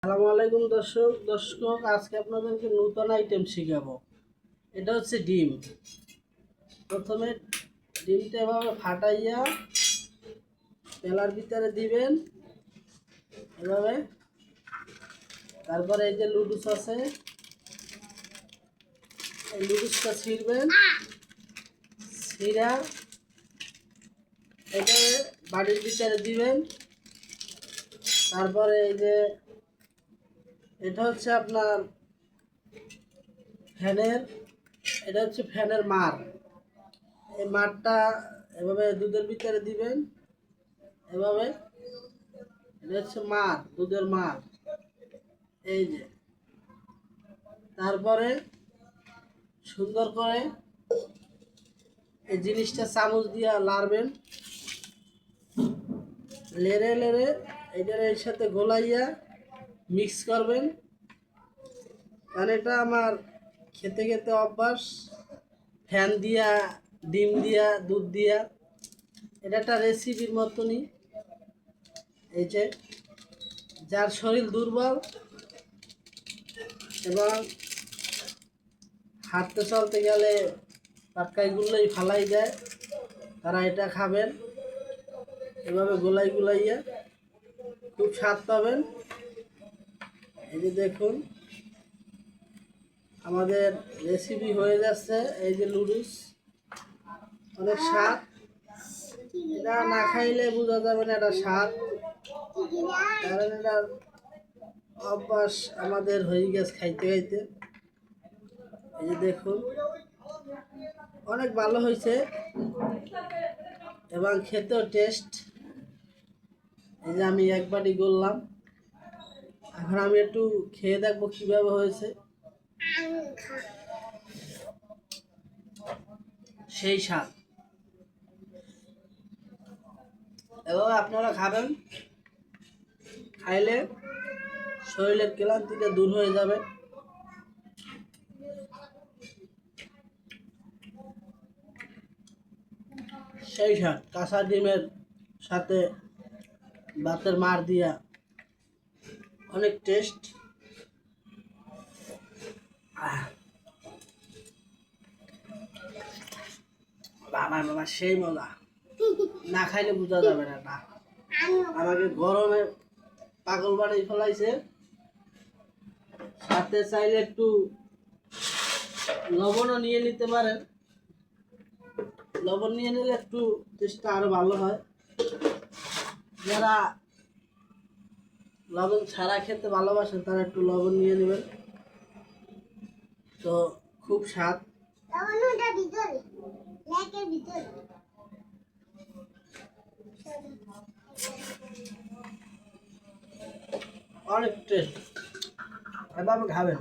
আসসালামু আলাইকুম দর্শক আজকে আপনাদেরকে নতুন আইটেম শেখাবো। এটা হচ্ছে ডিম। প্রথমে ডিমটা এভাবে ফাটাইয়া তেলার ভিতরে দিবেন এভাবে। তারপরে এই যে লুডুস আছে, এই লুডুসটা ছিঁড়বেন, ছিঁড়া এটা বাড়ির ভিতরে দিবেন। তারপরে এই যে এটা হচ্ছে আপনার ফ্যানের, এটা হচ্ছে ফ্যানের মার। এই মারটা এভাবে দুধের ভিতরে দিবেন এভাবে। এটা হচ্ছে মার, দুধের মার, এই যে। তারপরে সুন্দর করে এই জিনিসটা চামচ দিয়ে লাড়বেন, লেড়ে লেড়ে এটার এর সাথে গোলাইয়া মিক্স করবেন। কারণ এটা আমার খেতে খেতে অভ্যাস, ফ্যান দিয়া, ডিম দিয়া, দুধ দিয়া। এটা একটা রেসিপির মতনই। এই যে যার শরীর দুর্বল এবং হাঁটতে চলতে গেলে পাটকাইগুলোই ফালাই দেয়, তারা এটা খাবেন এভাবে গোলাইয়া, খুব স্বাদ পাবেন। এই যে দেখুন আমাদের রেসিপি হয়ে যাচ্ছে। এই যে লুডুস, অনেক স্বাদ। এটা না খাইলে বোঝা যাবে না এটা স্বাদ, কারণ এটার অভ্যাস আমাদের হয়ে গেছে খাইতে খাইতে। এই যে দেখুন অনেক ভালো হয়েছে এবং খেতেও টেস্ট। এই যে আমি এক বাটি করলাম, এখন আমি একটু খেয়ে দেখবো কিভাবে হয়েছে। সেই স্বাদ। এভাবে আপনারা খাবেন, খাইলে শরীরের ক্লান্তিটা দূর হয়ে যাবে। সেই স্বাদ কাঁচা ডিমের সাথে ভাতের মার দিয়া, অনেক টেস্ট। বাবা সেই মজা, না খাইলে বোঝা যাবে না। না, আমাকে গরমে পাগল বানিয়ে ফেলাইছে। সাথে চাইলে একটু লবণও নিয়ে নিতে পারেন, লবণ নিয়ে নিলে একটু টেস্টটা আরো ভালো হয়। যারা লবণ ছাড়া খেতে ভালোবাসেন তারা একটু লবণ নিয়ে নেবেন, তো খুব স্বাদ। অনেক টেস্ট, এভাবে খাবেন।